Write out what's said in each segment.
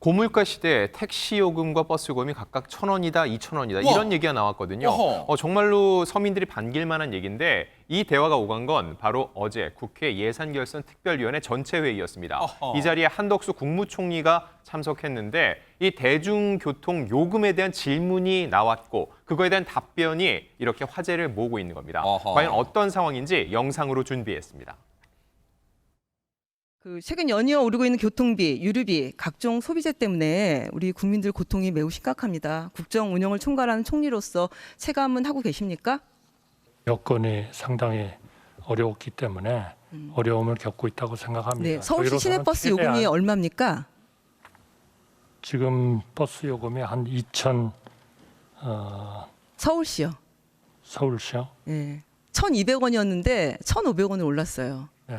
고물가 시대에 택시 요금과 버스 요금이 각각 1,000원이다, 2,000원이다 와. 이런 얘기가 나왔거든요. 어허. 정말로 서민들이 반길 만한 얘기인데 이 대화가 오간 건 바로 어제 국회 예산결산특별위원회 전체 회의였습니다. 어허. 이 자리에 한덕수 국무총리가 참석했는데 이 대중교통 요금에 대한 질문이 나왔고 그거에 대한 답변이 이렇게 화제를 모으고 있는 겁니다. 어허. 과연 어떤 상황인지 영상으로 준비했습니다. 최근 연이어 오르고 있는 교통비, 유류비, 각종 소비재 때문에 우리 국민들 고통이 매우 심각합니다. 국정 운영을 총괄하는 총리로서 체감은 하고 계십니까? 여건이 상당히 어려웠기 때문에 어려움을 겪고 있다고 생각합니다. 네, 서울시 저희로서는 시내버스 최대한 요금이 얼마입니까? 지금 버스 요금이 한 2천 서울시요. 서울시요. 네. 1,200원이었는데 1,500원을 올랐어요. 네.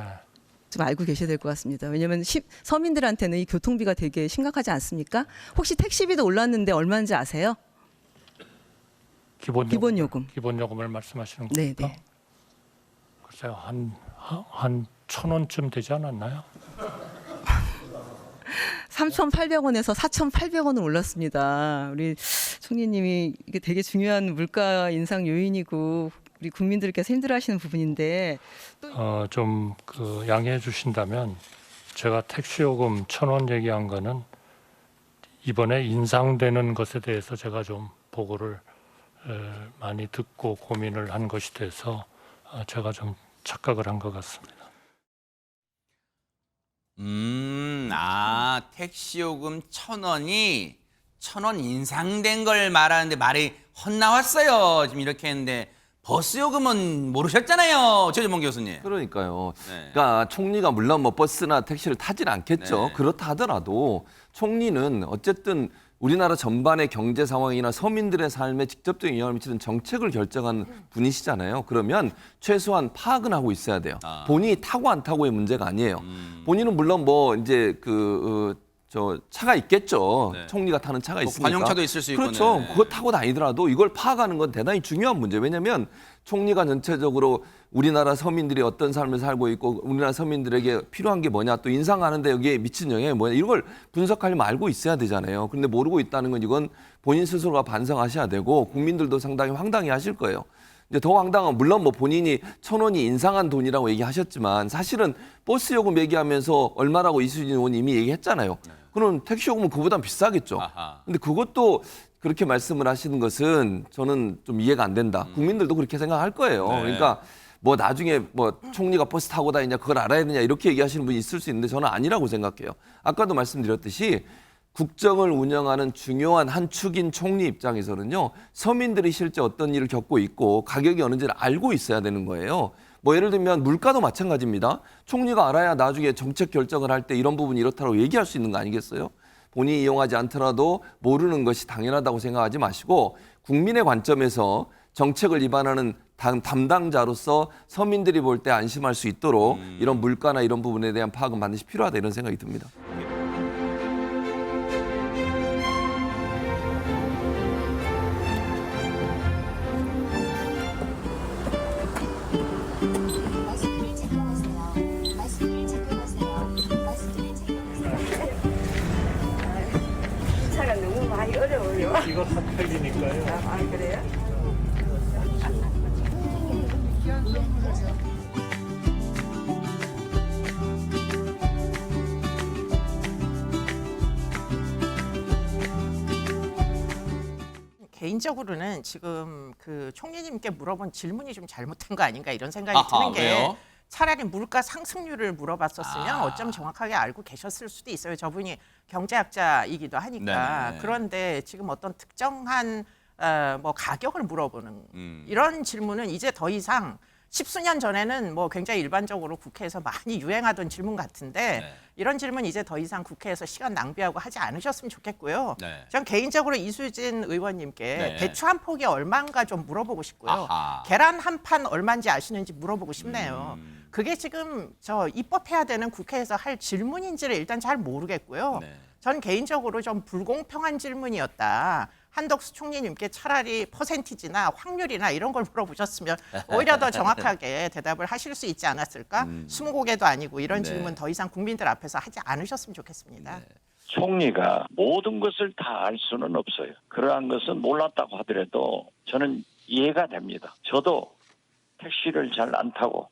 좀 알고 계셔야 될 것 같습니다. 왜냐하면 서민들한테는 이 교통비가 되게 심각하지 않습니까? 혹시 택시비도 올랐는데 얼마인지 아세요? 기본 요금. 기본 요금을 말씀하시는 네, 겁니까? 네. 글쎄요, 한 1,000원쯤 되지 않았나요? 3,800원에서 4,800원을 올랐습니다. 우리 총리님이 이게 되게 중요한 물가 인상 요인이고 우리 국민들께서 힘들어하시는 부분인데 좀 양해해 주신다면 제가 택시 요금 1,000원 얘기한 거는 이번에 인상되는 것에 대해서 제가 좀 보고를 많이 듣고 고민을 한 것이 돼서 제가 좀 착각을 한 것 같습니다. 택시 요금 1,000원이 1,000원 인상된 걸 말하는데 말이 헛나왔어요. 지금 이렇게 했는데 버스 요금은 모르셨잖아요, 최재봉 교수님. 그러니까요. 네. 그러니까 총리가 물론 뭐 버스나 택시를 타진 않겠죠. 네. 그렇다 하더라도 총리는 어쨌든 우리나라 전반의 경제 상황이나 서민들의 삶에 직접적인 영향을 미치는 정책을 결정하는 분이시잖아요. 그러면 최소한 파악은 하고 있어야 돼요. 본인이 타고 안 타고의 문제가 아니에요. 본인은 물론 뭐 이제 저 차가 있겠죠. 네. 총리가 타는 차가 있으니까. 관용차도 있을 수 있고. 그렇죠. 네. 그거 타고 다니더라도 이걸 파악하는 건 대단히 중요한 문제예요. 왜냐하면 총리가 전체적으로 우리나라 서민들이 어떤 삶을 살고 있고 우리나라 서민들에게 필요한 게 뭐냐 또 인상하는데 여기에 미친 영향이 뭐냐 이런 걸 분석하려면 알고 있어야 되잖아요. 그런데 모르고 있다는 건 이건 본인 스스로가 반성하셔야 되고 국민들도 상당히 황당해 하실 거예요. 이제 더 황당한 물론 뭐 본인이 1,000원이 인상한 돈이라고 얘기하셨지만 사실은 버스 요금 얘기하면서 얼마라고 이수진 의원이 이미 얘기했잖아요. 그럼 택시 요금은 그보다 비싸겠죠. 아하. 근데 그것도 그렇게 말씀을 하시는 것은 저는 좀 이해가 안 된다. 국민들도 그렇게 생각할 거예요. 네. 그러니까 뭐 나중에 뭐 총리가 버스 타고 다니냐 그걸 알아야 되냐 이렇게 얘기하시는 분이 있을 수 있는데 저는 아니라고 생각해요. 아까도 말씀드렸듯이 국정을 운영하는 중요한 한 축인 총리 입장에서는요. 서민들이 실제 어떤 일을 겪고 있고 가격이 어느지를 알고 있어야 되는 거예요. 뭐 예를 들면 물가도 마찬가지입니다. 총리가 알아야 나중에 정책 결정을 할 때 이런 부분이 이렇다고 얘기할 수 있는 거 아니겠어요? 본인이 이용하지 않더라도 모르는 것이 당연하다고 생각하지 마시고 국민의 관점에서 정책을 위반하는 담당자로서 서민들이 볼 때 안심할 수 있도록 이런 물가나 이런 부분에 대한 파악은 반드시 필요하다 이런 생각이 듭니다. 마스크를 착용하세요. 마스크를 착용하세요. 마스크를 착용하세요. 차가 너무 많이 어려워요. 이거 다 틀리니까요. 아, 그래요? 개인적으로는 지금 총리님께 물어본 질문이 좀 잘못된 거 아닌가 이런 생각이 아하, 드는 게 왜요? 차라리 물가 상승률을 물어봤었으면 아. 어쩜 정확하게 알고 계셨을 수도 있어요. 저분이 경제학자이기도 하니까. 네네. 그런데 지금 어떤 특정한 뭐 가격을 물어보는 이런 질문은 이제 더 이상 십수년 전에는 뭐 굉장히 일반적으로 국회에서 많이 유행하던 질문 같은데 네. 이런 질문 이제 더 이상 국회에서 시간 낭비하고 하지 않으셨으면 좋겠고요. 네. 전 개인적으로 이수진 의원님께 네. 배추 한 폭이 얼마인가 좀 물어보고 싶고요. 아하. 계란 한 판 얼마인지 아시는지 물어보고 싶네요. 그게 지금 저 입법해야 되는 국회에서 할 질문인지를 일단 잘 모르겠고요. 네. 전 개인적으로 좀 불공평한 질문이었다. 한덕수 총리님께 차라리 퍼센티지나 확률이나 이런 걸 물어보셨으면 오히려 더 정확하게 대답을 하실 수 있지 않았을까? 스무고개도 아니고 이런 네. 질문 더 이상 국민들 앞에서 하지 않으셨으면 좋겠습니다. 네. 총리가 모든 것을 다 알 수는 없어요. 그러한 것은 몰랐다고 하더라도 저는 이해가 됩니다. 저도 택시를 잘 안 타고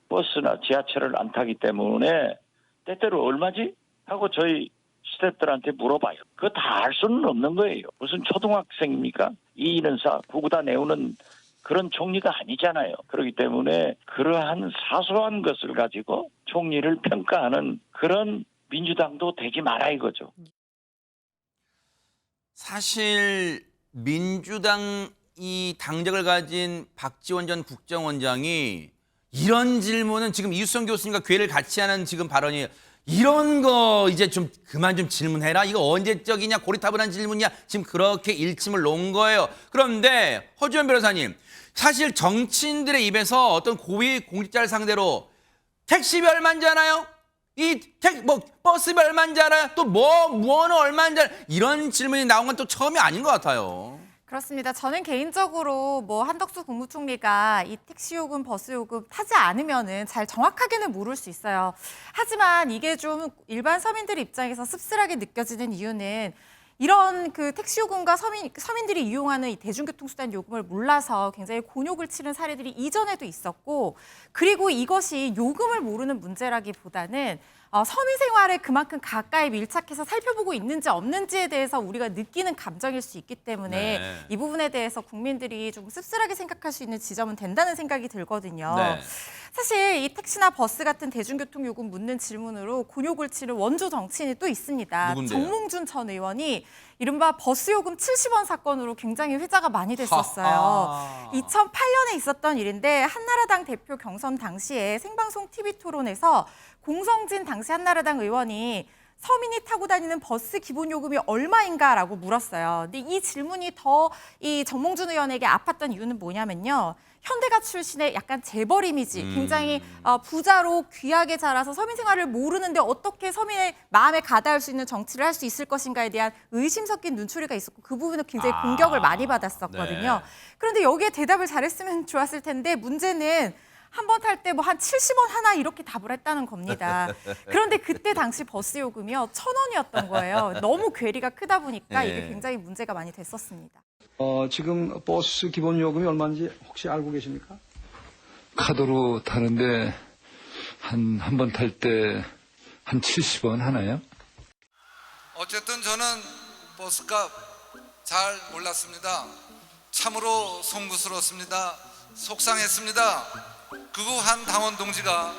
버스나 지하철을 안 타기 때문에 때때로 얼마지? 하고 저희 스태프들한테 물어봐요. 그거 다 알 수는 없는 거예요. 무슨 초등학생입니까? 2인사 구구다 내우는 그런 총리가 아니잖아요. 그렇기 때문에 그러한 사소한 것을 가지고 총리를 평가하는 그런 민주당도 되지 마라 이거죠. 사실 민주당이 당적을 가진 박지원 전 국정원장이 이런 질문은 지금 이수성 교수님과 궤를 같이 하는 지금 발언이 이런 거 이제 좀 그만 좀 질문해라. 이거 언제적이냐 고리타분한 질문이냐 지금 그렇게 일침을 놓은 거예요. 그런데 허주연 변호사님 사실 정치인들의 입에서 어떤 고위 공직자를 상대로 택시비 얼마인지 알아요? 버스비 얼마인지 알아요? 또 무언은 얼마인지 알아요? 이런 질문이 나온 건 또 처음이 아닌 것 같아요. 그렇습니다. 저는 개인적으로 한덕수 국무총리가 이 택시 요금, 버스 요금 타지 않으면은 잘 정확하게는 모를 수 있어요. 하지만 이게 좀 일반 서민들 입장에서 씁쓸하게 느껴지는 이유는 이런 그 택시 요금과 서민들이 이용하는 이 대중교통수단 요금을 몰라서 굉장히 곤욕을 치른 사례들이 이전에도 있었고, 그리고 이것이 요금을 모르는 문제라기보다는 서민 생활에 그만큼 가까이 밀착해서 살펴보고 있는지 없는지에 대해서 우리가 느끼는 감정일 수 있기 때문에 네. 이 부분에 대해서 국민들이 좀 씁쓸하게 생각할 수 있는 지점은 된다는 생각이 들거든요. 네. 사실 이 택시나 버스 같은 대중교통 요금 묻는 질문으로 곤욕을 치른 원조 정치인이 또 있습니다. 누군데요? 정몽준 전 의원이 이른바 버스 요금 70원 사건으로 굉장히 회자가 많이 됐었어요. 하하. 2008년에 있었던 일인데 한나라당 대표 경선 당시에 생방송 TV 토론에서 공성진 당시 한나라당 의원이 서민이 타고 다니는 버스 기본 요금이 얼마인가라고 물었어요. 근데 이 질문이 더 이 정몽준 의원에게 아팠던 이유는 뭐냐면요. 현대가 출신의 약간 재벌 이미지, 굉장히 부자로 귀하게 자라서 서민 생활을 모르는데 어떻게 서민의 마음에 가닿을 수 있는 정치를 할 수 있을 것인가에 대한 의심 섞인 눈초리가 있었고 그 부분은 굉장히 공격을 많이 받았었거든요. 네. 그런데 여기에 대답을 잘했으면 좋았을 텐데 문제는 한 번 탈 때 한 70원 하나 이렇게 답을 했다는 겁니다. 그런데 그때 당시 버스 요금이요 1,000원이었던 거예요. 너무 괴리가 크다 보니까 네. 이게 굉장히 문제가 많이 됐었습니다. 지금 버스 기본 요금이 얼마인지 혹시 알고 계십니까? 카드로 타는데 한 번 탈 때 한 70원 하나요? 어쨌든 저는 버스값 잘 몰랐습니다. 참으로 송구스럽습니다. 속상했습니다. 극우한 당원 동지가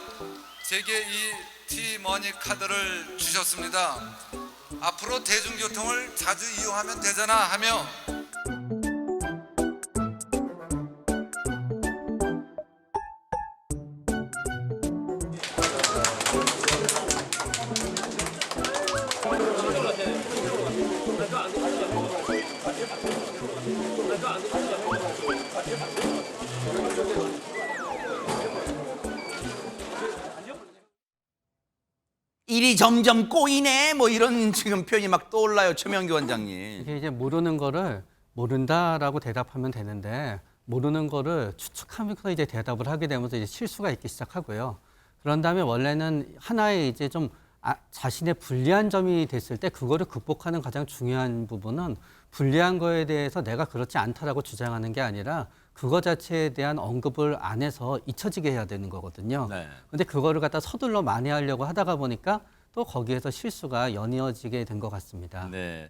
제게 이 티머니 카드를 주셨습니다. 앞으로 대중교통을 자주 이용하면 되잖아 하며 일이 점점 꼬이네 이런 지금 표현이 막 떠올라요. 최명기 원장님. 이게 이제 모르는 거를 모른다라고 대답하면 되는데 모르는 거를 추측하면서 이제 대답을 하게 되면서 이제 실수가 있기 시작하고요. 그런 다음에 원래는 하나의 이제 좀 자신의 불리한 점이 됐을 때 그거를 극복하는 가장 중요한 부분은 불리한 거에 대해서 내가 그렇지 않다라고 주장하는 게 아니라 그거 자체에 대한 언급을 안 해서 잊혀지게 해야 되는 거거든요. 네. 근데 그거를 갖다 서둘러 만회하려고 하다가 보니까 또 거기에서 실수가 연이어지게 된 것 같습니다. 네.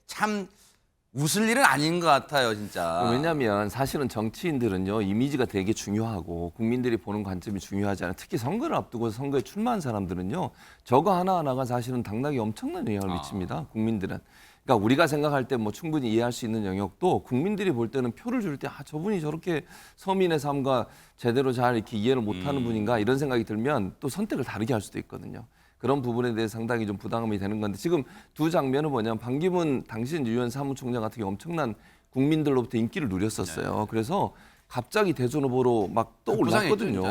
참 웃을 일은 아닌 것 같아요, 진짜. 왜냐하면 사실은 정치인들은요 이미지가 되게 중요하고 국민들이 보는 관점이 중요하잖아요. 특히 선거를 앞두고 선거에 출마한 사람들은요 저거 하나하나가 사실은 당락에 엄청난 영향을 미칩니다. 국민들은. 그러니까 우리가 생각할 때 뭐 충분히 이해할 수 있는 영역도 국민들이 볼 때는 표를 줄 때 저분이 저렇게 서민의 삶과 제대로 잘 이렇게 이해를 못하는 분인가 이런 생각이 들면 또 선택을 다르게 할 수도 있거든요. 그런 부분에 대해서 상당히 좀 부담감이 되는 건데 지금 두 장면은 뭐냐면 반기문 당시 유엔 사무총장 같은 경우 엄청난 국민들로부터 인기를 누렸었어요. 그래서 갑자기 대선 후보로 막 떠올랐거든요.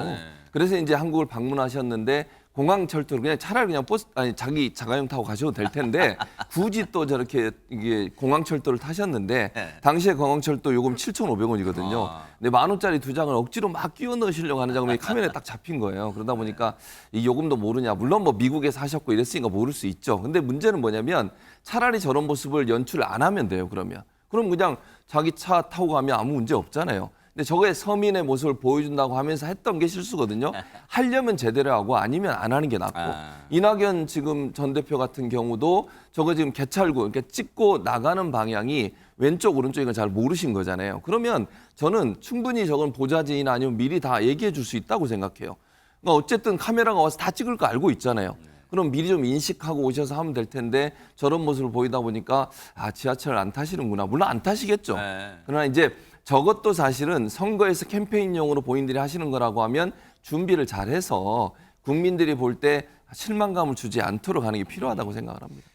그래서 이제 한국을 방문하셨는데 공항철도를 그냥 차라리 그냥 버스 자기 자가용 타고 가셔도 될 텐데 굳이 또 저렇게 이게 공항철도를 타셨는데 당시에 공항철도 요금 7,500원이거든요. 근데 10,000원짜리 두 장을 억지로 막 끼워 넣으시려고 하는 장면이 카메라에 딱 잡힌 거예요. 그러다 보니까 이 요금도 모르냐. 물론 뭐 미국에서 하셨고 이랬으니까 모를 수 있죠. 근데 문제는 뭐냐면 차라리 저런 모습을 연출을 안 하면 돼요. 그럼 그냥 자기 차 타고 가면 아무 문제 없잖아요. 근데 저게 서민의 모습을 보여준다고 하면서 했던 게 실수거든요. 하려면 제대로 하고 아니면 안 하는 게 낫고. 이낙연 지금 전 대표 같은 경우도 저거 지금 개찰구, 그러니까 찍고 나가는 방향이 왼쪽 오른쪽인 걸 잘 모르신 거잖아요. 그러면 저는 충분히 저건 보좌진이나 아니면 미리 다 얘기해 줄 수 있다고 생각해요. 그러니까 어쨌든 카메라가 와서 다 찍을 거 알고 있잖아요. 그럼 미리 좀 인식하고 오셔서 하면 될 텐데 저런 모습을 보이다 보니까 지하철을 안 타시는구나. 물론 안 타시겠죠. 그러나 이제 저것도 사실은 선거에서 캠페인용으로 본인들이 하시는 거라고 하면 준비를 잘해서 국민들이 볼 때 실망감을 주지 않도록 하는 게 필요하다고 생각을 합니다.